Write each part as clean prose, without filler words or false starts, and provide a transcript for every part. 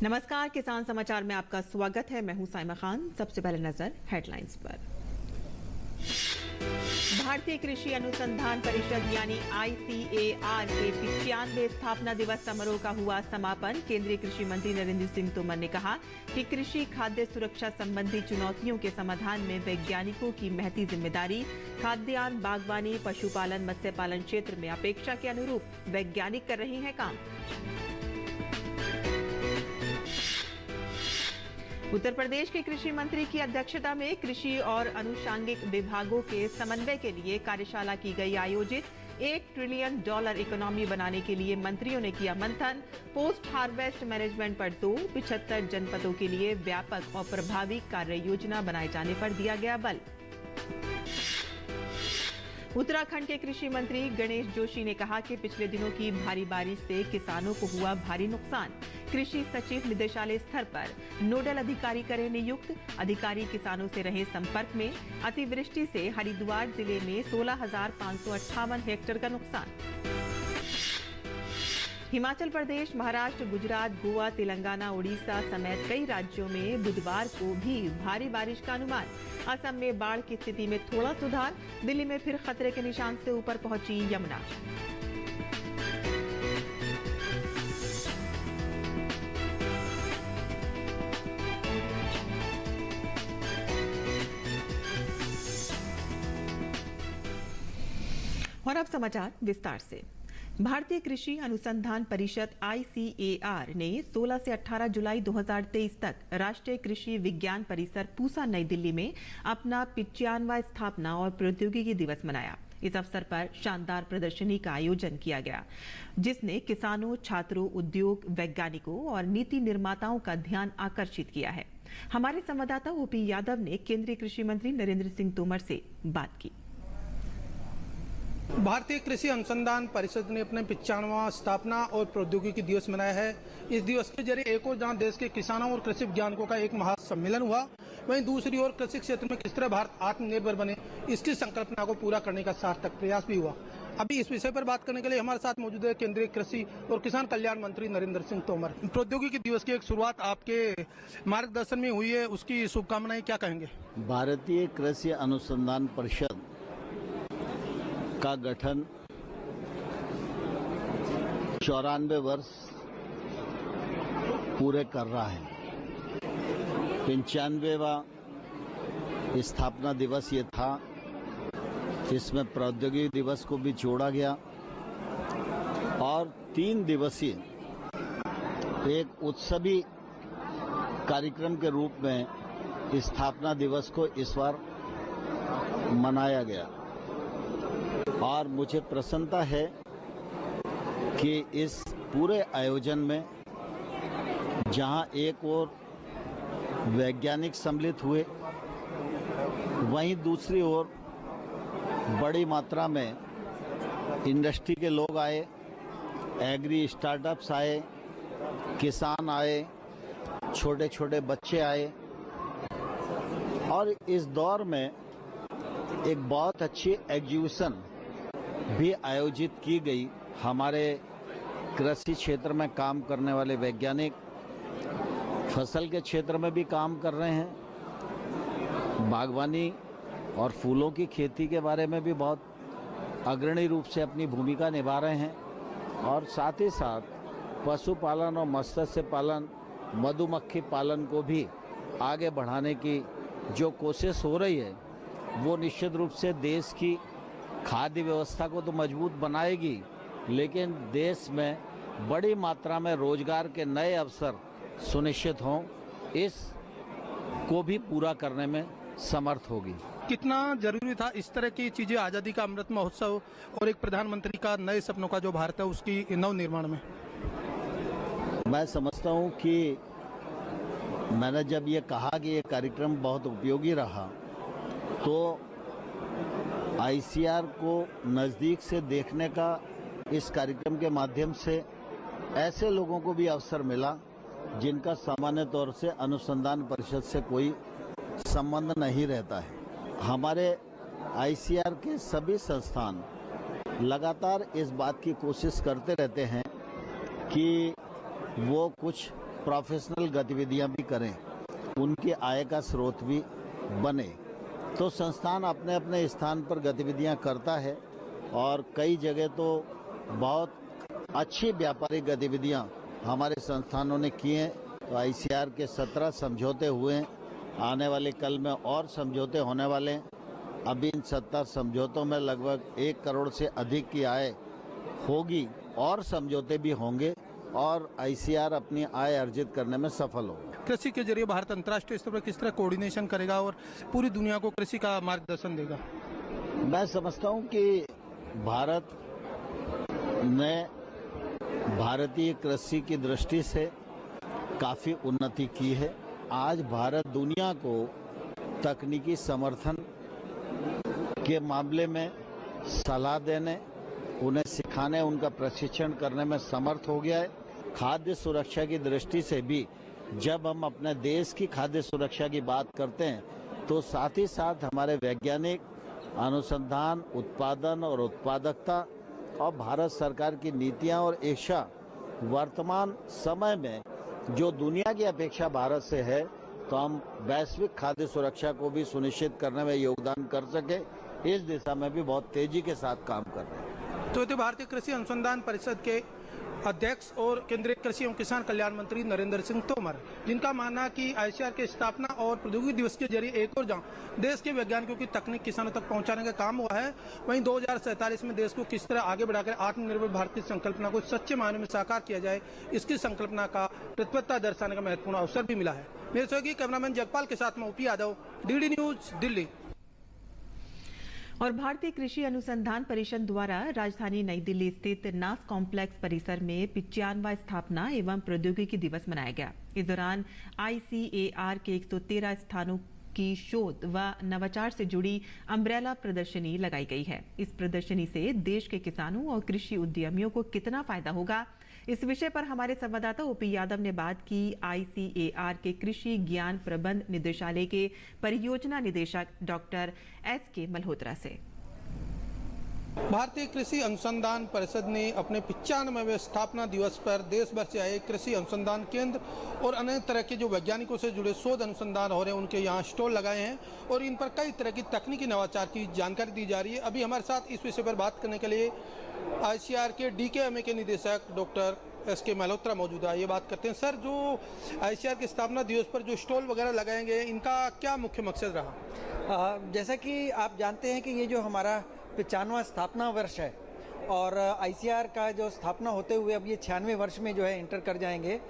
नमस्कार, किसान समाचार में आपका स्वागत है। मैं हूं साइमा खान। सबसे पहले नजर हेडलाइंस पर। भारतीय कृषि अनुसंधान परिषद यानी ICAR के 95वें स्थापना दिवस समारोह का हुआ समापन। केंद्रीय कृषि मंत्री नरेंद्र सिंह तोमर ने कहा कि कृषि खाद्य सुरक्षा संबंधी चुनौतियों के समाधान में वैज्ञानिकों की महती जिम्मेदारी। खाद्यान्न, बागवानी, पशुपालन, मत्स्य पालन क्षेत्र में अपेक्षा के अनुरूप वैज्ञानिक कर रहे हैं काम। उत्तर प्रदेश के कृषि मंत्री की अध्यक्षता में कृषि और अनुषांगिक विभागों के समन्वय के लिए कार्यशाला की गई आयोजित। $1 ट्रिलियन इकोनॉमी बनाने के लिए मंत्रियों ने किया मंथन। पोस्ट हार्वेस्ट मैनेजमेंट पर जोर। 75 जनपदों के लिए व्यापक और प्रभावी कार्य योजना बनाए जाने पर दिया गया बल। उत्तराखंड के कृषि मंत्री गणेश जोशी ने कहा कि पिछले दिनों की भारी बारिश से किसानों को हुआ भारी नुकसान। कृषि सचिव निदेशालय स्तर पर नोडल अधिकारी करें नियुक्त। अधिकारी किसानों से रहे संपर्क में। अतिवृष्टि से हरिद्वार जिले में 16,558 हेक्टेयर का नुकसान। हिमाचल प्रदेश, महाराष्ट्र, गुजरात, गोवा, तेलंगाना, उड़ीसा समेत कई राज्यों में बुधवार को भी भारी बारिश का अनुमान। असम में बाढ़ की स्थिति में थोड़ा सुधार। दिल्ली में फिर खतरे के निशान से ऊपर पहुंची यमुना। और अब समाचार विस्तार से। भारतीय कृषि अनुसंधान परिषद ICAR ने 16 से 18 जुलाई 2023 तक राष्ट्रीय कृषि विज्ञान परिसर पूसा नई दिल्ली में अपना 95वां स्थापना और प्रौद्योगिकी दिवस मनाया। इस अवसर पर शानदार प्रदर्शनी का आयोजन किया गया, जिसने किसानों, छात्रों, उद्योग, वैज्ञानिकों और नीति निर्माताओं का ध्यान आकर्षित किया है। हमारे संवाददाता OP यादव ने केंद्रीय कृषि मंत्री नरेंद्र सिंह तोमर से बात की। भारतीय कृषि अनुसंधान परिषद ने अपने 95वां स्थापना और प्रौद्योगिकी दिवस मनाया है। इस दिवस के जरिए एक ओर जहां देश के किसानों और कृषि वैज्ञानिकों का एक महासम्मेलन हुआ, वहीं दूसरी ओर कृषि क्षेत्र में किस तरह भारत आत्मनिर्भर बने, इसकी संकल्पना को पूरा करने का सार्थक प्रयास भी हुआ। अभी इस विषय पर बात करने के लिए हमारे साथ मौजूद है केंद्रीय कृषि और किसान कल्याण मंत्री नरेंद्र सिंह तोमर। प्रौद्योगिकी दिवस की एक शुरुआत आपके मार्गदर्शन में हुई है, उसकी शुभकामनाएं क्या कहेंगे? भारतीय कृषि अनुसंधान परिषद का गठन 94 वर्ष पूरे कर रहा है। 95वां स्थापना दिवस ये था। इसमें प्रौद्योगिकी दिवस को भी जोड़ा गया और 3 दिवसीय एक उत्सवी कार्यक्रम के रूप में स्थापना दिवस को इस बार मनाया गया। और मुझे प्रसन्नता है कि इस पूरे आयोजन में जहां एक ओर वैज्ञानिक सम्मिलित हुए, वहीं दूसरी ओर बड़ी मात्रा में इंडस्ट्री के लोग आए, एग्री स्टार्टअप्स आए, किसान आए, छोटे छोटे बच्चे आए। और इस दौर में एक बहुत अच्छी एग्जीबिशन भी आयोजित की गई। हमारे कृषि क्षेत्र में काम करने वाले वैज्ञानिक फसल के क्षेत्र में भी काम कर रहे हैं, बागवानी और फूलों की खेती के बारे में भी बहुत अग्रणी रूप से अपनी भूमिका निभा रहे हैं, और साथ ही साथ पशुपालन और मत्स्य पालन, मधुमक्खी पालन को भी आगे बढ़ाने की जो कोशिश हो रही है, वो निश्चित रूप से देश की खाद्य व्यवस्था को तो मजबूत बनाएगी, लेकिन देश में बड़ी मात्रा में रोजगार के नए अवसर सुनिश्चित हों, इस को भी पूरा करने में समर्थ होगी। कितना जरूरी था इस तरह की चीजें, आजादी का अमृत महोत्सव और एक प्रधानमंत्री का नए सपनों का जो भारत है उसकी नव निर्माण में? मैं समझता हूं कि मैंने जब ये कहा कि ये कार्यक्रम बहुत उपयोगी रहा, तो ICAR को नज़दीक से देखने का इस कार्यक्रम के माध्यम से ऐसे लोगों को भी अवसर मिला जिनका सामान्य तौर से अनुसंधान परिषद से कोई संबंध नहीं रहता है। हमारे ICAR के सभी संस्थान लगातार इस बात की कोशिश करते रहते हैं कि वो कुछ प्रोफेशनल गतिविधियां भी करें, उनकी आय का स्रोत भी बने। तो संस्थान अपने अपने स्थान पर गतिविधियां करता है और कई जगह तो बहुत अच्छी व्यापारिक गतिविधियां हमारे संस्थानों ने की हैं। तो आईसीआर के 17 समझौते हुए हैं, आने वाले कल में और समझौते होने वाले हैं। अभी इन 70 समझौतों में लगभग 1 करोड़ से अधिक की आय होगी और समझौते भी होंगे और आईसीआर अपनी आय अर्जित करने में सफल होगा। कृषि के जरिए भारत अंतर्राष्ट्रीय स्तर पर किस तरह कोऑर्डिनेशन करेगा और पूरी दुनिया को कृषि का मार्गदर्शन देगा? मैं समझता हूं कि भारत ने भारतीय कृषि की दृष्टि से काफ़ी उन्नति की है। आज भारत दुनिया को तकनीकी समर्थन के मामले में सलाह देने, उन्हें सिखाने, उनका प्रशिक्षण करने में समर्थ हो गया है। खाद्य सुरक्षा की दृष्टि से भी जब हम अपने देश की खाद्य सुरक्षा की बात करते हैं तो साथ ही साथ हमारे वैज्ञानिक अनुसंधान, उत्पादन और उत्पादकता और भारत सरकार की नीतियां और इच्छा वर्तमान समय में जो दुनिया की अपेक्षा भारत से है, तो हम वैश्विक खाद्य सुरक्षा को भी सुनिश्चित करने में योगदान कर सके, इस दिशा में भी बहुत तेजी के साथ काम कर रहे हैं। तो भारतीय कृषि अनुसंधान परिषद के अध्यक्ष और केंद्रीय कृषि एवं किसान कल्याण मंत्री नरेंद्र सिंह तोमर, जिनका मानना है कि आईसीआर के स्थापना और प्रौद्योगिकी दिवस के जरिए एक और जहां देश के वैज्ञानिकों की तकनीक किसानों तक पहुंचाने का काम हुआ है, वहीं 2047 में देश को किस तरह आगे बढ़ाकर आत्मनिर्भर भारत की संकल्पना को सच्चे मायने में साकार किया जाए, इसकी संकल्पना का प्रतिबद्धता दर्शाने का महत्वपूर्ण अवसर भी मिला है। मेरे सहयोगी कैमरामैन जगपाल के साथ मैं OP Yadav, DD news, Delhi. और भारतीय कृषि अनुसंधान परिषद द्वारा राजधानी नई दिल्ली स्थित नास कॉम्प्लेक्स परिसर में 95वां स्थापना एवं प्रौद्योगिकी दिवस मनाया गया। इस दौरान आईसीएआर के 113 स्थानों की शोध व नवाचार से जुड़ी अम्ब्रेला प्रदर्शनी लगाई गई है। इस प्रदर्शनी से देश के किसानों और कृषि उद्यमियों को कितना फायदा होगा, इस विषय पर हमारे संवाददाता ओपी यादव ने बात की आईसीएआर के कृषि ज्ञान प्रबंध निदेशालय के परियोजना निदेशक डॉक्टर एस.के. मल्होत्रा से। भारतीय कृषि अनुसंधान परिषद ने अपने 95वें स्थापना दिवस पर देश भर से आए कृषि अनुसंधान केंद्र और अनेक तरह के जो वैज्ञानिकों से जुड़े शोध अनुसंधान हो रहे हैं, उनके यहाँ स्टॉल लगाए हैं और इन पर कई तरह की तकनीकी नवाचार की जानकारी दी जा रही है। अभी हमारे साथ इस विषय पर बात करने के लिए आईसीआर के डीकेएमए के निदेशक डॉक्टर एस.के. मल्होत्रा मौजूद है। ये बात करते हैं। सर, जो आईसीआर के स्थापना दिवस पर जो स्टॉल वगैरह लगाए गए, इनका क्या मुख्य मकसद रहा? जैसा कि आप जानते हैं कि ये जो हमारा 95वां स्थापना वर्ष है और आईसीआर का जो स्थापना होते हुए अब ये 96वें वर्ष में जो है इंटर कर जाएंगे,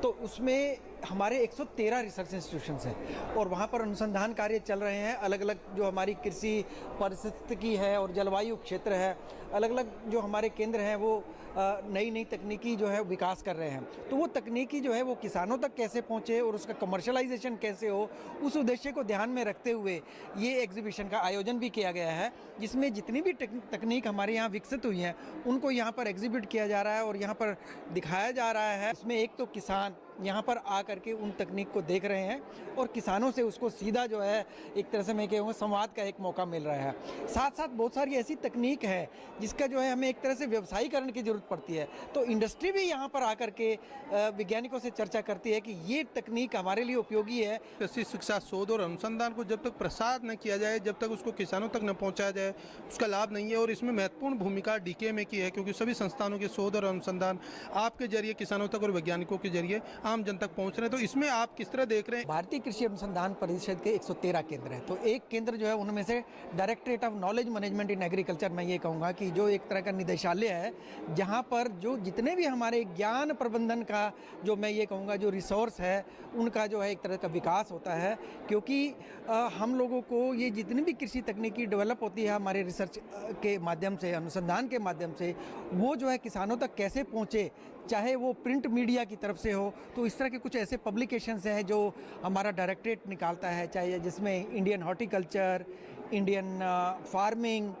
तो उसमें हमारे 113 रिसर्च इंस्टीट्यूशंस हैं और वहाँ पर अनुसंधान कार्य चल रहे हैं। अलग अलग जो हमारी कृषि पारिस्थितिकी है और जलवायु क्षेत्र है, अलग अलग जो हमारे केंद्र हैं वो नई नई तकनीकी जो है विकास कर रहे हैं। तो वो तकनीकी जो है वो किसानों तक कैसे पहुँचे और उसका कमर्शलाइजेशन कैसे हो, उस उद्देश्य को ध्यान में रखते हुए ये एग्जीबिशन का आयोजन भी किया गया है, जिसमें जितनी भी तकनीक हमारे यहाँ विकसित हुई हैं उनको यहाँ पर एग्जिबिट किया जा रहा है और यहाँ पर दिखाया जा रहा है। इसमें एक तो किसान यहाँ पर आ करके उन तकनीक को देख रहे हैं और किसानों से उसको सीधा जो है एक तरह से मैं कहूँगा संवाद का एक मौका मिल रहा है। साथ साथ बहुत सारी ऐसी तकनीक है जिसका जो है हमें एक तरह से व्यवसायीकरण की ज़रूरत पड़ती है, तो इंडस्ट्री भी यहाँ पर आकर के वैज्ञानिकों से चर्चा करती है कि ये तकनीक हमारे लिए उपयोगी है। कृषि शिक्षा, शोध और अनुसंधान को जब तक प्रसार न किया जाए, जब तक उसको किसानों तक न पहुँचाया जाए, उसका लाभ नहीं है। और इसमें महत्वपूर्ण भूमिका डीकेएमए की है, क्योंकि सभी संस्थानों के शोध और अनुसंधान आपके जरिए किसानों तक और वैज्ञानिकों के जरिए आम जन तक पहुंच रहे हैं। तो इसमें आप किस तरह देख रहे हैं? भारतीय कृषि अनुसंधान परिषद के 113 केंद्र हैं, तो एक केंद्र जो है उनमें से directorate of knowledge management in agriculture, मैं ये कहूँगा कि जो एक तरह का निदेशालय है जहाँ पर जो जितने भी हमारे ज्ञान प्रबंधन का जो मैं ये कहूँगा जो रिसोर्स है उनका जो है एक तरह का विकास होता है। क्योंकि हम लोगों को ये जितनी भी कृषि तकनीकी डेवलप होती है हमारे रिसर्च के माध्यम से, अनुसंधान के माध्यम से, वो जो है किसानों तक कैसे पहुँचे, चाहे वो प्रिंट मीडिया की तरफ से हो, तो इस तरह के कुछ ऐसे पब्लिकेशंस हैं जो हमारा डायरेक्टरेट निकालता है, चाहे जिसमें इंडियन हॉर्टिकल्चर, इंडियन फार्मिंग,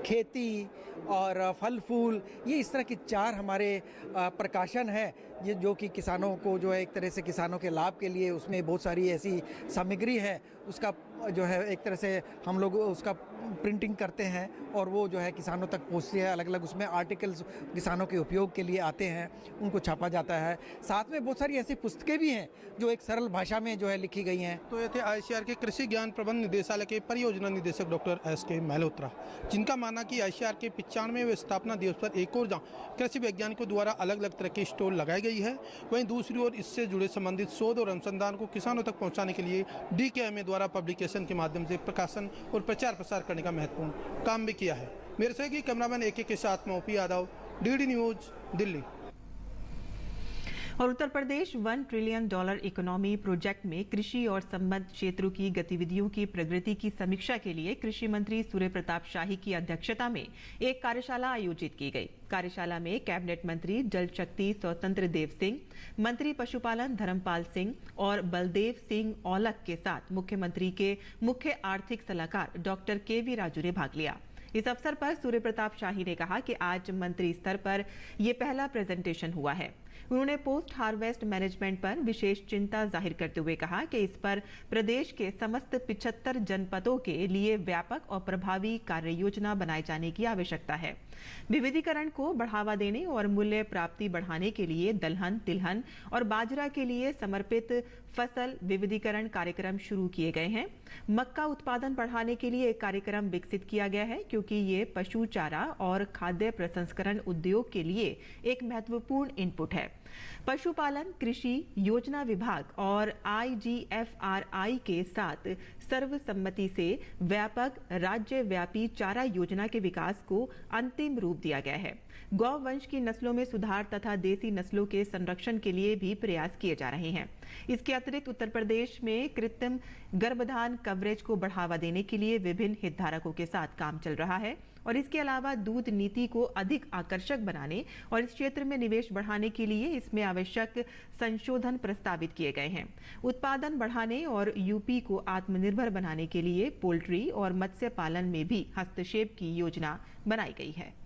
खेती और फल फूल, ये इस तरह के 4 हमारे प्रकाशन है ये जो कि किसानों को जो है एक तरह से किसानों के लाभ के लिए उसमें बहुत सारी ऐसी सामग्री है, उसका जो है एक तरह से हम लोग उसका प्रिंटिंग करते हैं और वो जो है किसानों तक पहुंचती है। अलग अलग उसमें आर्टिकल्स किसानों के उपयोग के लिए आते हैं, उनको छापा जाता है। साथ में बहुत सारी ऐसी पुस्तकें भी हैं जो एक सरल भाषा में जो है लिखी गई हैं। तो ये थे ICAR के कृषि ज्ञान प्रबंध निदेशालय के परियोजना निदेशक डॉक्टर SK मल्होत्रा, जिनका मानना कि ICAR के 95वें स्थापना दिवस पर एक और जहाँ कृषि वैज्ञानिकों द्वारा अलग अलग तरह की स्टॉल लगाई गई है, वहीं दूसरी ओर इससे जुड़े संबंधित शोध और अनुसंधान को किसानों तक पहुँचाने के लिए DKMA द्वारा पब्लिकेशन के माध्यम से प्रकाशन और प्रचार प्रसार करने का महत्वपूर्ण काम भी किया है। मेरे सहयोगी कैमरामैन AK के साथ मैं OP Yadav, DD news, Delhi. और Uttar Pradesh $1 trillion economy project में कृषि और संबद्ध क्षेत्रों की गतिविधियों की प्रगति की समीक्षा के लिए कृषि मंत्री सूर्य प्रताप शाही की अध्यक्षता में एक कार्यशाला आयोजित की गई। कार्यशाला में कैबिनेट मंत्री जल शक्ति स्वतंत्र देव सिंह, मंत्री पशुपालन धर्मपाल सिंह और बलदेव सिंह औलख के साथ मुख्यमंत्री के मुख्य आर्थिक सलाहकार डॉक्टर KV राजू ने भाग लिया। इस अवसर पर सूर्य प्रताप शाही ने कहा कि आज मंत्री स्तर पर यह पहला प्रेजेंटेशन हुआ है। उन्होंने पोस्ट हार्वेस्ट मैनेजमेंट पर विशेष चिंता जाहिर करते हुए कहा कि इस पर प्रदेश के समस्त 75 जनपदों के लिए व्यापक और प्रभावी कार्य योजना बनाए जाने की आवश्यकता है। विविधीकरण को बढ़ावा देने और मूल्य प्राप्ति बढ़ाने के लिए दलहन, तिलहन और बाजरा के लिए समर्पित फसल विविधीकरण कार्यक्रम शुरू किए गए हैं। मक्का उत्पादन बढ़ाने के लिए एक कार्यक्रम विकसित किया गया है, क्योंकि ये पशु चारा और खाद्य प्रसंस्करण उद्योग के लिए एक महत्वपूर्ण इनपुट है। पशुपालन कृषि योजना विभाग और IGFRI के साथ सर्वसम्मति से व्यापक राज्यव्यापी चारा योजना के विकास को अंतिम रूप दिया गया है। गौ वंश की नस्लों में सुधार तथा देसी नस्लों के संरक्षण के लिए भी प्रयास किए जा रहे हैं। इसके अतिरिक्त उत्तर प्रदेश में कृत्रिम गर्भधान कवरेज को बढ़ावा देने के लिए विभिन्न हितधारकों के साथ काम चल रहा है और इसके अलावा दूध नीति को अधिक आकर्षक बनाने और इस क्षेत्र में निवेश बढ़ाने के लिए इसमें आवश्यक संशोधन प्रस्तावित किए गए हैं। उत्पादन बढ़ाने और यूपी को आत्मनिर्भर बनाने के लिए पोल्ट्री और मत्स्य पालन में भी हस्तक्षेप की योजना बनाई गई है।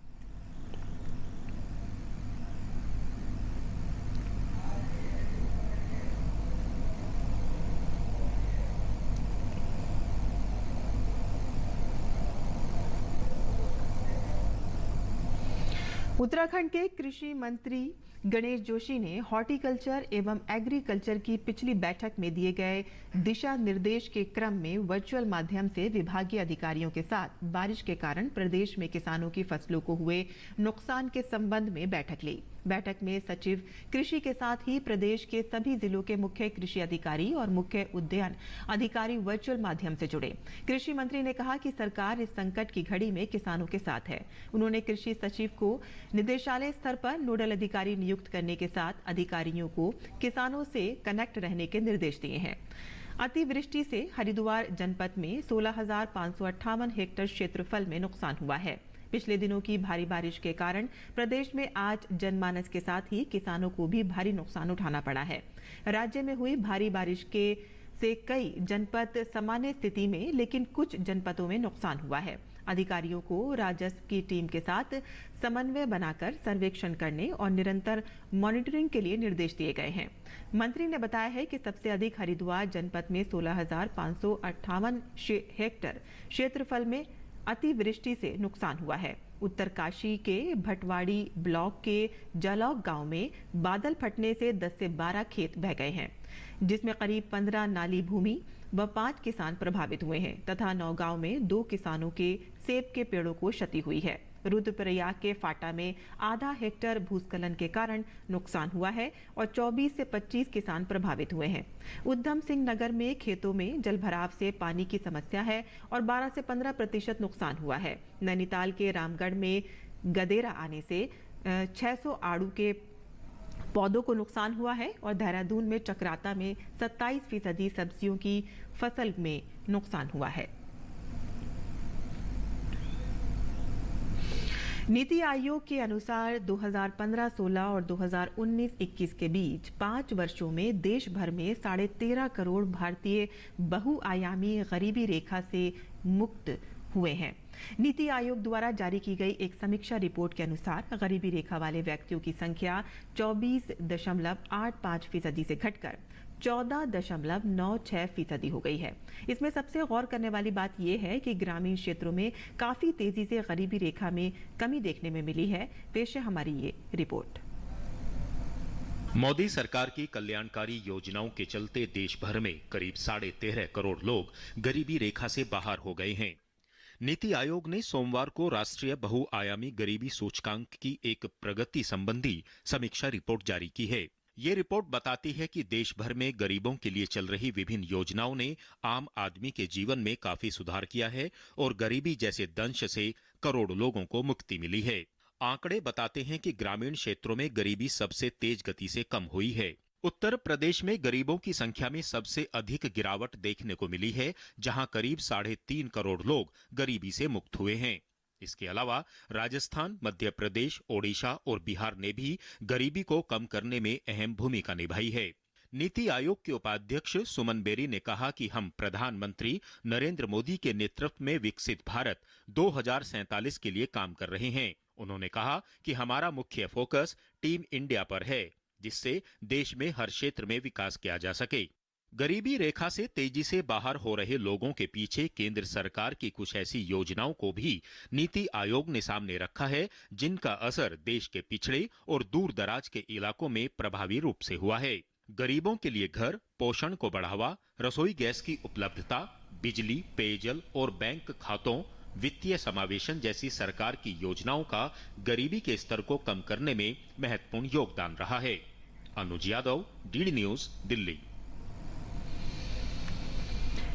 उत्तराखंड के कृषि मंत्री गणेश जोशी ने हॉर्टिकल्चर एवं एग्रीकल्चर की पिछली बैठक में दिए गए दिशा निर्देश के क्रम में वर्चुअल माध्यम से विभागीय अधिकारियों के साथ बारिश के कारण प्रदेश में किसानों की फसलों को हुए नुकसान के संबंध में बैठक ली। बैठक में सचिव कृषि के साथ ही प्रदेश के सभी जिलों के मुख्य कृषि अधिकारी और मुख्य उद्यान अधिकारी वर्चुअल माध्यम से जुड़े। कृषि मंत्री ने कहा कि सरकार इस संकट की घड़ी में किसानों के साथ है। उन्होंने कृषि सचिव को निदेशालय स्तर पर नोडल अधिकारी नियुक्त करने के साथ अधिकारियों को किसानों से कनेक्ट रहने के निर्देश दिए हैं। अतिवृष्टि से हरिद्वार जनपद में 16,558 हेक्टेयर क्षेत्रफल में नुकसान हुआ है। पिछले दिनों की भारी बारिश के कारण प्रदेश में आज जनमानस के साथ ही किसानों को भी भारी नुकसान उठाना पड़ा है। राज्य में हुई भारी बारिश से कई जनपद सामान्य स्थिति में, लेकिन कुछ जनपदों में नुकसान हुआ है। अधिकारियों को राजस्व की टीम के साथ समन्वय बनाकर सर्वेक्षण करने और निरंतर मॉनिटरिंग के लिए निर्देश दिए गए हैं। मंत्री ने बताया है कि सबसे अधिक हरिद्वार जनपद में 16,558 हेक्टेयर क्षेत्रफल में अतिवृष्टि से नुकसान हुआ है। उत्तरकाशी के भटवाड़ी ब्लॉक के जालौक गांव में बादल फटने से 10 से 12 खेत बह गए हैं, जिसमें करीब 15 नाली भूमि व 5 किसान प्रभावित हुए हैं तथा नौगांव में 2 किसानों के सेब के पेड़ों को क्षति हुई है। रुद्रप्रयाग के फाटा में आधा हेक्टेयर भूस्खलन के कारण नुकसान हुआ है और 24 से 25 किसान प्रभावित हुए हैं। उधम सिंह नगर में खेतों में जलभराव से पानी की समस्या है और 12 से 15% नुकसान हुआ है। नैनीताल के रामगढ़ में गदेरा आने से 600 आड़ू के पौधों को नुकसान हुआ है और देहरादून में चक्राता में 27% सब्जियों की फसल में नुकसान हुआ है। नीति आयोग के अनुसार 2015-16 और 2019-21 के बीच 5 वर्षों में देश भर में 13.5 करोड़ भारतीय बहुआयामी गरीबी रेखा से मुक्त हुए हैं। नीति आयोग द्वारा जारी की गई एक समीक्षा रिपोर्ट के अनुसार गरीबी रेखा वाले व्यक्तियों की संख्या 24.85% से घटकर 14.96% हो गई है। इसमें सबसे गौर करने वाली बात यह है कि ग्रामीण क्षेत्रों में काफी तेजी से गरीबी रेखा में कमी देखने में मिली है। पेश है हमारी ये रिपोर्ट। मोदी सरकार की कल्याणकारी योजनाओं के चलते देश भर में करीब 13.5 करोड़ लोग गरीबी रेखा से बाहर हो गए हैं। नीति आयोग ने सोमवार को राष्ट्रीय बहुआयामी गरीबी सूचकांक की एक प्रगति संबंधी समीक्षा रिपोर्ट जारी की है। ये रिपोर्ट बताती है कि देश भर में गरीबों के लिए चल रही विभिन्न योजनाओं ने आम आदमी के जीवन में काफी सुधार किया है और गरीबी जैसे दंश से करोड़ों लोगों को मुक्ति मिली है। आंकड़े बताते हैं कि ग्रामीण क्षेत्रों में गरीबी सबसे तेज गति से कम हुई है। उत्तर प्रदेश में गरीबों की संख्या में सबसे अधिक गिरावट देखने को मिली है, जहां करीब 3.5 करोड़ लोग गरीबी से मुक्त हुए हैं। इसके अलावा राजस्थान, मध्य प्रदेश, ओडिशा और बिहार ने भी गरीबी को कम करने में अहम भूमिका निभाई है। नीति आयोग के उपाध्यक्ष सुमन बेरी ने कहा कि हम प्रधानमंत्री नरेंद्र मोदी के नेतृत्व में विकसित भारत 2047 के लिए काम कर रहे हैं। उन्होंने कहा कि हमारा मुख्य फोकस टीम इंडिया पर है, जिससे देश में हर क्षेत्र में विकास किया जा सके। गरीबी रेखा से तेजी से बाहर हो रहे लोगों के पीछे केंद्र सरकार की कुछ ऐसी योजनाओं को भी नीति आयोग ने सामने रखा है, जिनका असर देश के पिछड़े और दूर दराज के इलाकों में प्रभावी रूप से हुआ है। गरीबों के लिए घर, पोषण को बढ़ावा, रसोई गैस की उपलब्धता, बिजली, पेयजल और बैंक खातों, वित्तीय समावेशन जैसी सरकार की योजनाओं का गरीबी के स्तर को कम करने में महत्वपूर्ण योगदान रहा है। अनुज यादव, डीडी न्यूज, दिल्ली।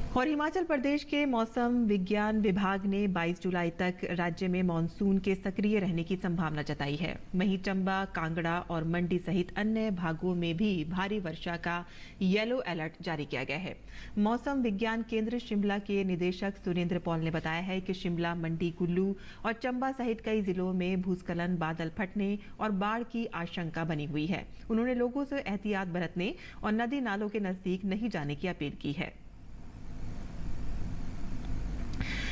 और हिमाचल प्रदेश के मौसम विज्ञान विभाग ने 22 जुलाई तक राज्य में मानसून के सक्रिय रहने की संभावना जताई है। वहीं चंबा, कांगड़ा और मंडी सहित अन्य भागों में भी भारी वर्षा का येलो अलर्ट जारी किया गया है। मौसम विज्ञान केंद्र शिमला के निदेशक सुरेंद्र पॉल ने बताया है कि शिमला, मंडी, कुल्लू और चंबा सहित कई जिलों में भूस्खलन, बादल फटने और बाढ़ की आशंका बनी हुई है। उन्होंने लोगों से एहतियात बरतने और नदी नालों के नजदीक नहीं जाने की अपील की है।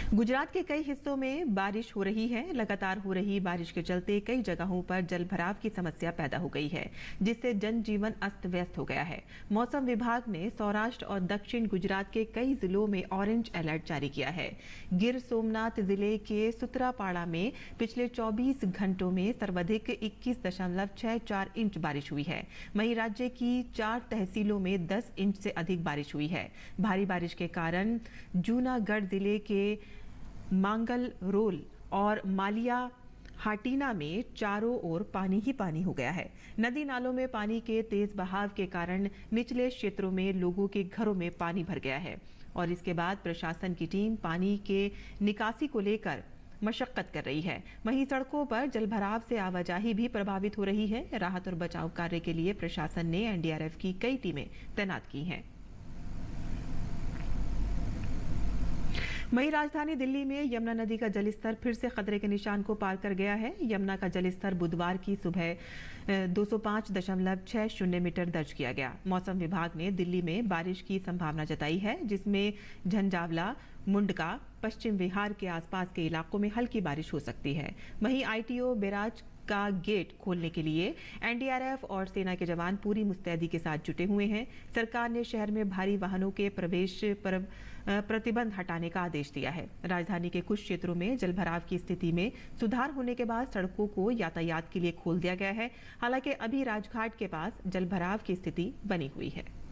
गुजरात के कई हिस्सों में बारिश हो रही है। लगातार हो रही बारिश के चलते कई जगहों पर जलभराव की समस्या पैदा हो गई है, जिससे जनजीवन अस्त व्यस्त हो गया है। मौसम विभाग ने सौराष्ट्र और दक्षिण गुजरात के कई जिलों में ऑरेंज अलर्ट जारी किया है। गिर सोमनाथ जिले के सुत्रापाड़ा में पिछले 24 घंटों में सर्वाधिक 21.64 इंच बारिश हुई है। वहीं राज्य की 4 तहसीलों में 10 इंच से अधिक बारिश हुई है। भारी बारिश के कारण जूनागढ़ जिले के मांगल रोल और मालिया हाटीना में चारों ओर पानी ही पानी हो गया है। नदी नालों में पानी के तेज बहाव के कारण निचले क्षेत्रों में लोगों के घरों में पानी भर गया है और इसके बाद प्रशासन की टीम पानी के निकासी को लेकर मशक्कत कर रही है। वहीं सड़कों पर जलभराव से आवाजाही भी प्रभावित हो रही है। राहत और बचाव कार्य के लिए प्रशासन ने एनडीआरएफ की कई टीमें तैनात की हैं। वहीं राजधानी दिल्ली में यमुना नदी का जलस्तर फिर से खतरे के निशान को पार कर गया है। यमुना का जलस्तर बुधवार की सुबह 205.60 मीटर दर्ज किया गया। मौसम विभाग ने दिल्ली में बारिश की संभावना जताई है, जिसमें झंझावला, मुंडका, पश्चिम विहार के आसपास के इलाकों में हल्की बारिश हो सकती है। वहीं आईटीओ बैराज का गेट खोलने के लिए एनडीआरएफ और सेना के जवान पूरी मुस्तैदी के साथ जुटे हुए हैं। सरकार ने शहर में भारी वाहनों के प्रवेश पर प्रतिबंध हटाने का आदेश दिया है। राजधानी के कुछ क्षेत्रों में जलभराव की स्थिति में सुधार होने के बाद सड़कों को यातायात के लिए खोल दिया गया है। हालांकि अभी राजघाट के पास जलभराव की स्थिति बनी हुई है।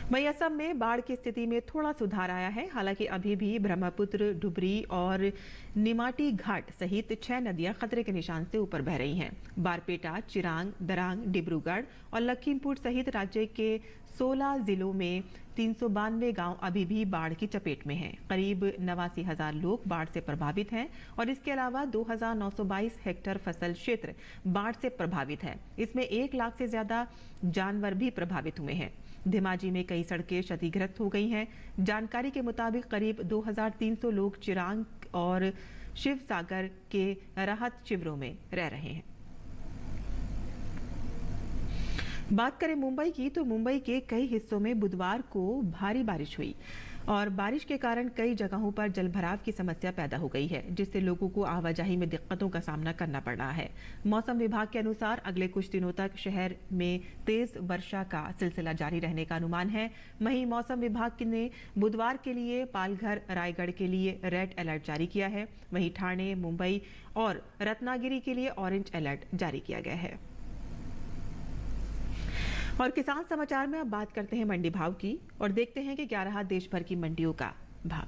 वहीं असम में बाढ़ की स्थिति में थोड़ा सुधार आया है। हालांकि अभी भी ब्रह्मपुत्र, डुबरी और निमाटी घाट सहित 6 नदियां खतरे के निशान से ऊपर बह रही हैं। बारपेटा, चिरांग, दरांग, डिब्रूगढ़ और लखीमपुर सहित राज्य के 16 जिलों में 392 गांव अभी भी बाढ़ की चपेट में हैं। करीब 89,000 लोग बाढ़ से प्रभावित हैं और इसके अलावा 2,922 हेक्टेयर फसल क्षेत्र बाढ़ से प्रभावित है। इसमें 1 लाख से ज्यादा जानवर भी प्रभावित हुए हैं। धेमाजी में कई सड़कें क्षतिग्रस्त हो गई हैं। जानकारी के मुताबिक करीब 2,300 लोग चिरांग और शिवसागर के राहत शिविरों में रह रहे हैं। बात करें मुंबई की, तो मुंबई के कई हिस्सों में बुधवार को भारी बारिश हुई। और बारिश के कारण कई जगहों पर जलभराव की समस्या पैदा हो गई है, जिससे लोगों को आवाजाही में दिक्कतों का सामना करना पड़ रहा है। मौसम विभाग के अनुसार अगले कुछ दिनों तक शहर में तेज वर्षा का सिलसिला जारी रहने का अनुमान है। वहीं मौसम विभाग ने बुधवार के लिए पालघर, रायगढ़ के लिए रेड अलर्ट जारी किया है। वहीं ठाणे, मुंबई और रत्नागिरी के लिए ऑरेंज अलर्ट जारी किया गया है। और किसान समाचार में अब बात करते हैं मंडी भाव की और देखते हैं कि क्या रहा देश भर की मंडियों का भाव।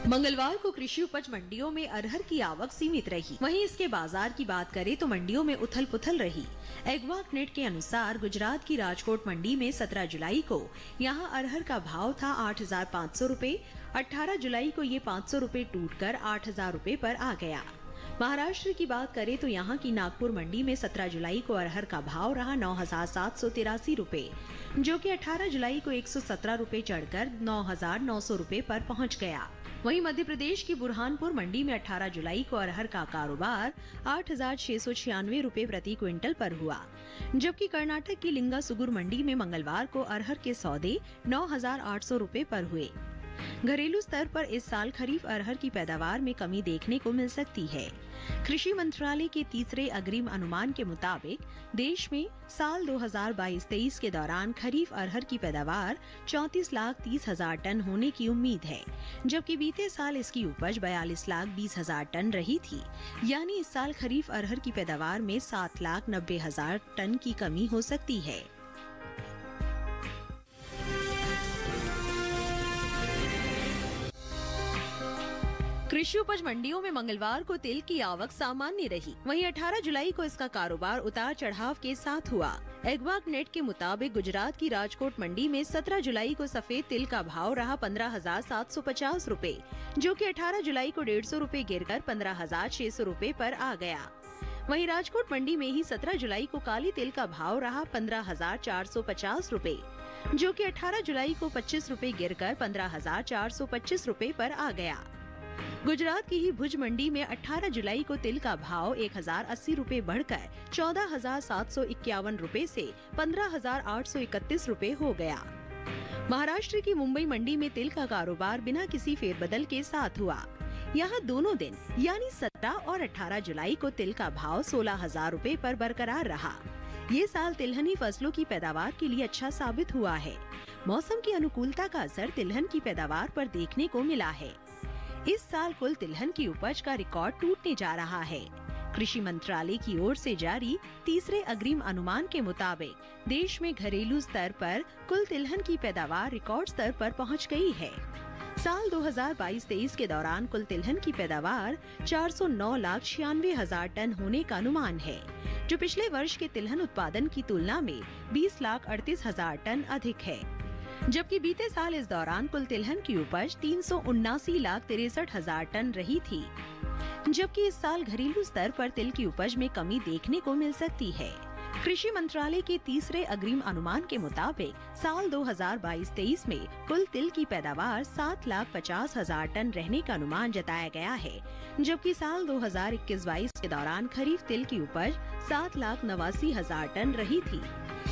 मंगलवार को कृषि उपज मंडियों में अरहर की आवक सीमित रही। वहीं इसके बाजार की बात करें तो मंडियों में उथल पुथल रही। एग्वाक नेट के अनुसार गुजरात की राजकोट मंडी में 17 जुलाई को यहां अरहर का भाव था 8,500 रुपए। 18 जुलाई को ये 500 रुपए टूटकर 8,000 रुपए पर आ गया। महाराष्ट्र की बात करें तो यहाँ की नागपुर मंडी में 17 जुलाई को अरहर का भाव रहा 9,783 रुपए, जो कि 18 जुलाई को 117 रुपए चढ़कर 9,900 रुपए पर पहुँच गया। वहीं मध्य प्रदेश की बुरहानपुर मंडी में 18 जुलाई को अरहर का कारोबार 8,696 रुपए प्रति क्विंटल पर हुआ, जबकि कर्नाटक की लिंगासुगुर मंडी में मंगलवार को अरहर के सौदे 9,800 रुपए पर हुए। घरेलू स्तर पर इस साल खरीफ अरहर की पैदावार में कमी देखने को मिल सकती है। कृषि मंत्रालय के तीसरे अग्रिम अनुमान के मुताबिक देश में साल 2022-23 के दौरान खरीफ अरहर की पैदावार 34,30,000 टन होने की उम्मीद है, जबकि बीते साल इसकी उपज 42,20,000 टन रही थी। यानी इस साल खरीफ अरहर की पैदावार में 7,90,000 टन की कमी हो सकती है। कृषि उपज मंडियों में मंगलवार को तिल की आवक सामान्य रही। वहीं 18 जुलाई को इसका कारोबार उतार चढ़ाव के साथ हुआ। एग्वाक नेट के मुताबिक गुजरात की राजकोट मंडी में 17 जुलाई को सफेद तिल का भाव रहा 15,750 रुपए, जो कि 18 जुलाई को 150 रुपए गिरकर 15,600 रुपए पर आ गया। वहीं राजकोट मंडी में ही 17 जुलाई को काली तिल का भाव रहा 15,450 रुपए, जो कि 18 जुलाई को 25 रुपए गिरकर 15,425 रुपए पर आ गया। गुजरात की ही भुज मंडी में 18 जुलाई को तिल का भाव 1,080 रुपए बढ़कर 14,751 रुपए से 15,831 रुपए हो गया। महाराष्ट्र की मुंबई मंडी में तिल का कारोबार बिना किसी फेरबदल के साथ हुआ। यहाँ दोनों दिन यानी 17 और 18 जुलाई को तिल का भाव 16,000 रुपए पर बरकरार रहा। ये साल तिलहनी फसलों की पैदावार के लिए अच्छा साबित हुआ है। मौसम की अनुकूलता का असर तिलहन की पैदावार पर देखने को मिला है। इस साल कुल तिलहन की उपज का रिकॉर्ड टूटने जा रहा है। कृषि मंत्रालय की ओर से जारी तीसरे अग्रिम अनुमान के मुताबिक देश में घरेलू स्तर पर कुल तिलहन की पैदावार रिकॉर्ड स्तर पर पहुंच गई है। साल 2022-23 के दौरान कुल तिलहन की पैदावार 409,96,000 टन होने का अनुमान है, जो पिछले वर्ष के तिलहन उत्पादन की तुलना में 20,38,000 टन अधिक है। जबकि बीते साल इस दौरान कुल तिलहन की उपज 379,63,000 टन रही थी, जबकि इस साल घरेलू स्तर पर तिल की उपज में कमी देखने को मिल सकती है। कृषि मंत्रालय के तीसरे अग्रिम अनुमान के मुताबिक साल 2022-23 में कुल तिल की पैदावार 7,50,000 टन रहने का अनुमान जताया गया है, जबकि साल 2021-22 के दौरान खरीफ तिल की उपज 7,89,000 टन रही थी।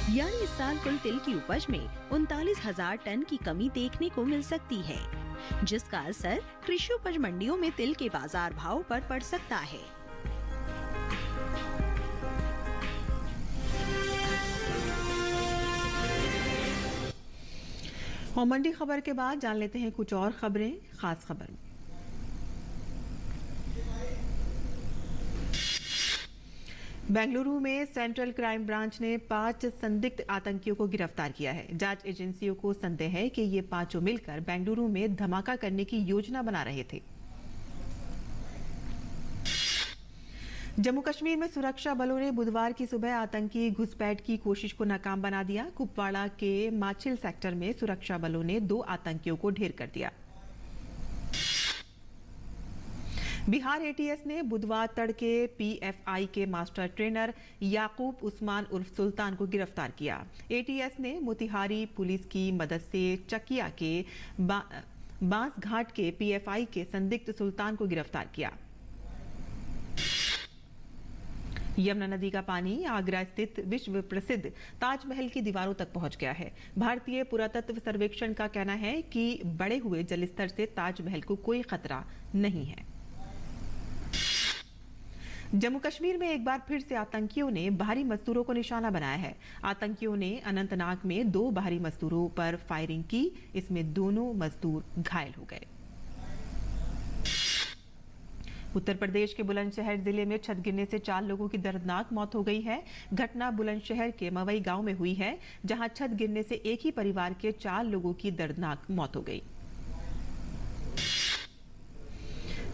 यानी इस साल कुल तिल की उपज में 39,000 टन की कमी देखने को मिल सकती है, जिसका असर कृषि उपज मंडियों में तिल के बाजार भाव पर पड़ सकता है। और मंडी खबर के बाद जान लेते हैं कुछ और खबरें खास खबर में। बेंगलुरु में सेंट्रल क्राइम ब्रांच ने 5 संदिग्ध आतंकियों को गिरफ्तार किया है। जांच एजेंसियों को संदेह है कि ये पांचों मिलकर बेंगलुरु में धमाका करने की योजना बना रहे थे। जम्मू कश्मीर में सुरक्षा बलों ने बुधवार की सुबह आतंकी घुसपैठ की कोशिश को नाकाम बना दिया। कुपवाड़ा के माछिल सेक्टर में सुरक्षा बलों ने 2 आतंकियों को ढेर कर दिया। बिहार एटीएस ने बुधवार तड़के पीएफआई के मास्टर ट्रेनर याकूब उस्मान उर्फ सुल्तान को गिरफ्तार किया। एटीएस ने मोतिहारी पुलिस की मदद से चकिया के बांस घाट के पीएफआई के संदिग्ध सुल्तान को गिरफ्तार किया। यमुना नदी का पानी आगरा स्थित विश्व प्रसिद्ध ताजमहल की दीवारों तक पहुंच गया है। भारतीय पुरातत्व सर्वेक्षण का कहना है कि बढ़े हुए जलस्तर से ताजमहल को कोई खतरा नहीं है। जम्मू कश्मीर में एक बार फिर से आतंकियों ने बाहरी मजदूरों को निशाना बनाया है। आतंकियों ने अनंतनाग में 2 बाहरी मजदूरों पर फायरिंग की। इसमें दोनों मजदूर घायल हो गए। उत्तर प्रदेश के बुलंदशहर जिले में छत गिरने से 4 लोगों की दर्दनाक मौत हो गई है। घटना बुलंदशहर के मवई गांव में हुई है, जहां छत गिरने से एक ही परिवार के 4 लोगों की दर्दनाक मौत हो गई।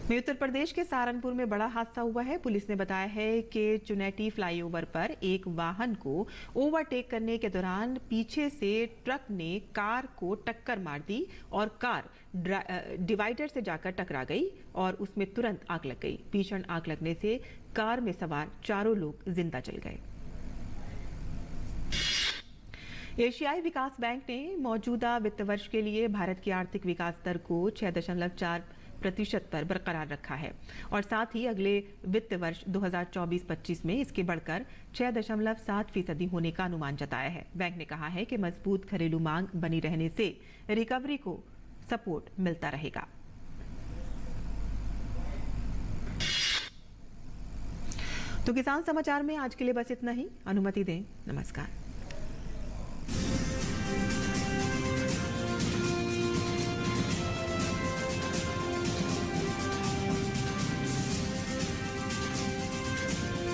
उत्तर प्रदेश के सहारनपुर में बड़ा हादसा हुआ है। पुलिस ने बताया है कि चुनैटी फ्लाईओवर पर एक वाहन को ओवरटेक करने के दौरान पीछे से ट्रक ने कार को टक्कर मार दी और कार डिवाइडर से जाकर टकरा गई और उसमें तुरंत आग लग गई। भीषण आग लगने से कार में सवार 4 लोग जिंदा जल गए। एशियाई विकास बैंक ने मौजूदा वित्त वर्ष के लिए भारत की आर्थिक विकास दर को 6.4% पर बरकरार रखा है और साथ ही अगले वित्त वर्ष 2024-25 में इसके बढ़कर 6.7% होने का अनुमान जताया है। बैंक ने कहा है कि मजबूत घरेलू मांग बनी रहने से रिकवरी को सपोर्ट मिलता रहेगा। तो किसान समाचार में आज के लिए बस इतना ही। अनुमति दें। नमस्कार।